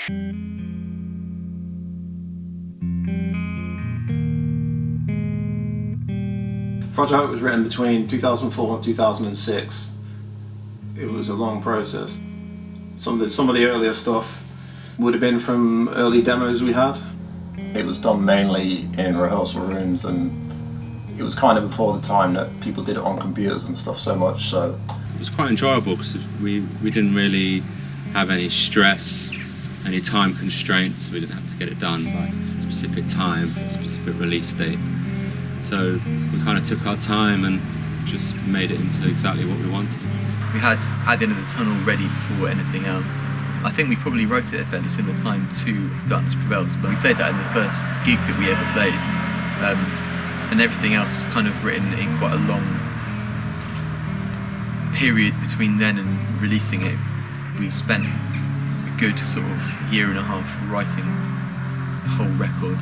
Fragile Hope was written between 2004 and 2006. It was a long process. Some of the earlier stuff would have been from early demos we had. It was done mainly in rehearsal rooms, and it was kind of before the time that people did it on computers and stuff so much, so. It was quite enjoyable because we didn't really have any stress, any time constraints. We didn't have to get it done by a specific time, a specific release date. So we kind of took our time and just made it into exactly what we wanted. We had At the End of the Tunnel ready before anything else. I think we probably wrote it at a fairly similar time to Darkness Prevails, but we played that in the first gig that we ever played. And everything else was kind of written in quite a long period between then and releasing it. We spent a good sort of year and a half writing the whole record.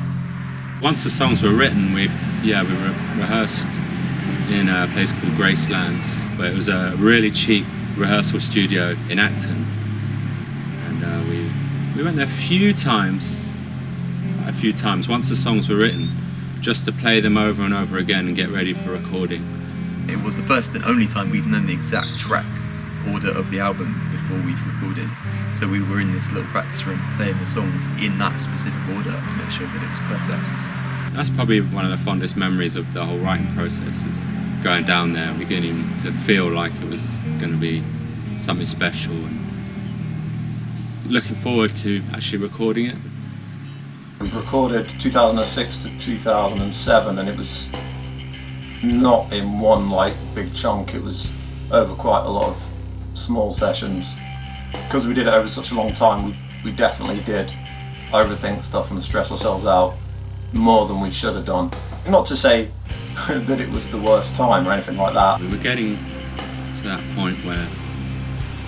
Once the songs were written, we rehearsed in a place called Gracelands, where it was a really cheap rehearsal studio in Acton. And we went there a few times once the songs were written, just to play them over and over again and get ready for recording. It was the first and only time we've known the exact track order of the album before we've recorded. So we were in this little practice room playing the songs in that specific order to make sure that it was perfect. That's probably one of the fondest memories of the whole writing process, is going down there and beginning to feel like it was going to be something special, and looking forward to actually recording it. We recorded 2006 to 2007, and it was not in one big chunk. It was over quite a lot of small sessions. Because we did it over such a long time, we definitely did overthink stuff and stress ourselves out more than we should have done. Not to say that it was the worst time or anything like that. We were getting to that point where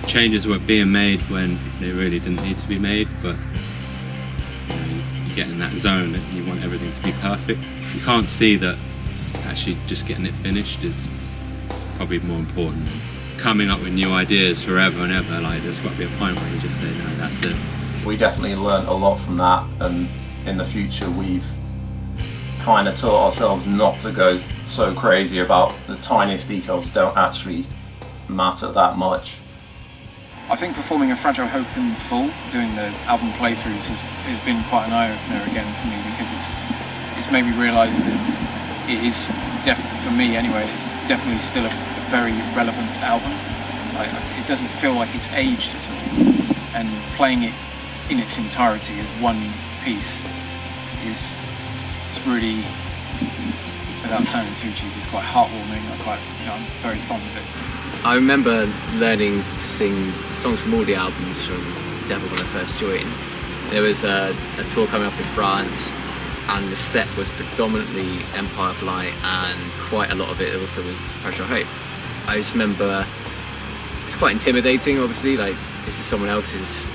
changes were being made when they really didn't need to be made, but you get in that zone that you want everything to be perfect. You can't see that actually just getting it finished is probably more important than coming up with new ideas forever and ever. There's got to be a point where you just say, no, that's it. We definitely learned a lot from that, and in the future we've kind of taught ourselves not to go so crazy about the tiniest details. Don't actually matter that much. I think performing a Fragile Hope in full, doing the album playthroughs, has been quite an eye-opener again for me, because it's made me realise that it is definitely, for me anyway, it's definitely still a very relevant album. It doesn't feel like it's aged at all, and playing it in its entirety as one piece is really, without sounding too cheesy, it's quite heartwarming. I'm very fond of it. I remember learning to sing songs from all the albums from Devil when I first joined. There was a tour coming up in France, and the set was predominantly Empire of Light, and quite a lot of it also was Fragile Hope. I just remember it's quite intimidating, obviously, this is someone else's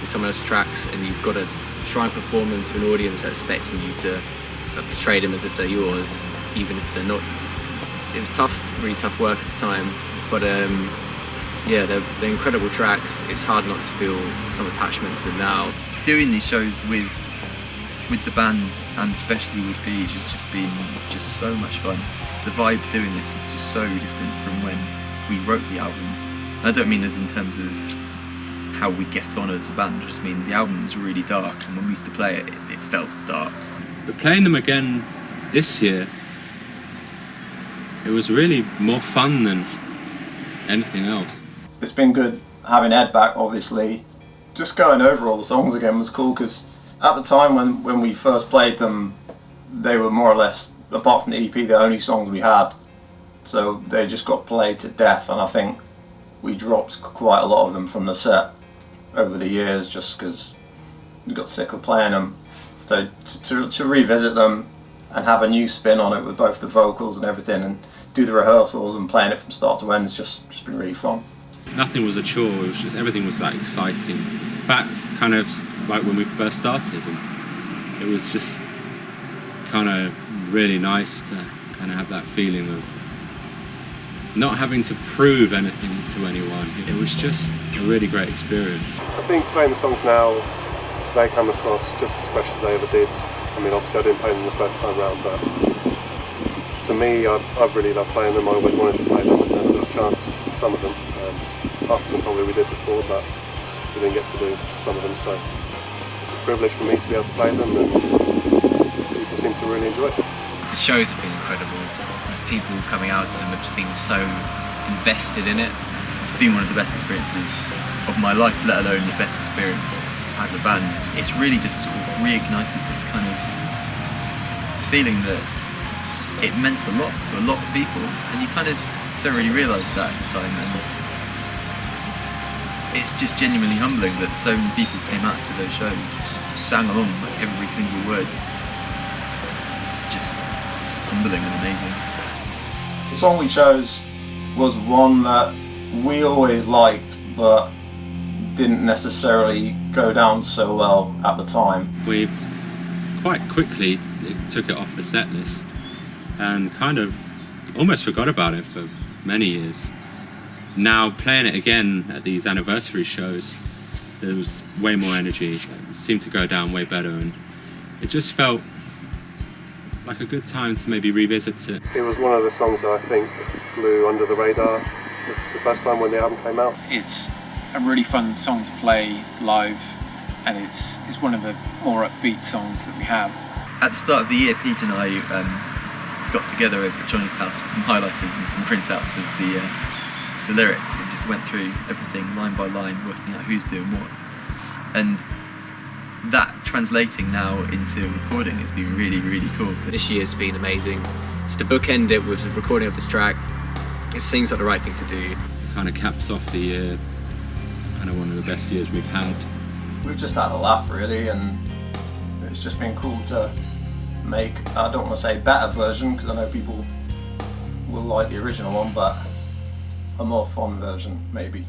tracks, and you've got to try and perform them to an audience that's expecting you to portray them as if they're yours, even if they're not. It was tough, really tough work at the time, but they're incredible tracks. It's hard not to feel some attachment to them now. Doing these shows with the band, and especially with Paige, has just been so much fun. The vibe doing this is just so different from when we wrote the album. And I don't mean as in terms of how we get on as a band, I just mean the album's really dark, and when we used to play it, it felt dark. But playing them again this year, it was really more fun than anything else. It's been good having Ed back, obviously. Just going over all the songs again was cool, because at the time when we first played them, they were more or less, apart from the EP, the only songs we had. So they just got played to death, and I think we dropped quite a lot of them from the set over the years just because we got sick of playing them. So to revisit them and have a new spin on it with both the vocals and everything, and do the rehearsals and playing it from start to end, has just been really fun. Nothing was a chore, it was just, everything was exciting. Back kind of like when we first started, and it was just kind of really nice to kind of have that feeling of not having to prove anything to anyone. It was just a really great experience. I think playing the songs now they come across just as fresh as they ever did. I mean, obviously I didn't play them the first time round, but to me, I've really loved playing them. I always wanted to play them and never got a chance. Some of them, half of them probably we did before, but we didn't get to do some of them. So it's a privilege for me to be able to play them, and people seem to really enjoy it. The shows have been incredible. People coming out to them have just been so invested in it. It's been one of the best experiences of my life, let alone the best experience as a band. It's really just sort of reignited this kind of feeling that it meant a lot to a lot of people, and you kind of don't really realise that at the time, and it's just genuinely humbling that so many people came out to those shows, sang along like every single word. It's just humbling and amazing. The song we chose was one that we always liked, but didn't necessarily go down so well at the time. We quite quickly took it off the set list and kind of almost forgot about it for many years. Now playing it again at these anniversary shows, there was way more energy, it seemed to go down way better, and it just felt like a good time to maybe revisit it. It was one of the songs that I think flew under the radar the first time when the album came out. It's a really fun song to play live, and it's one of the more upbeat songs that we have. At the start of the year, Pete and I got together over at Johnny's house with some highlighters and some printouts of the lyrics, and just went through everything line by line, working out who's doing what. And that translating now into recording has been really, really cool. This year's been amazing. Just to bookend it with the recording of this track, it seems like the right thing to do. It kind of caps off the year, kind of one of the best years we've had. We've just had a laugh really, and it's just been cool to make, I don't want to say better version because I know people will like the original one, but a more fun version maybe.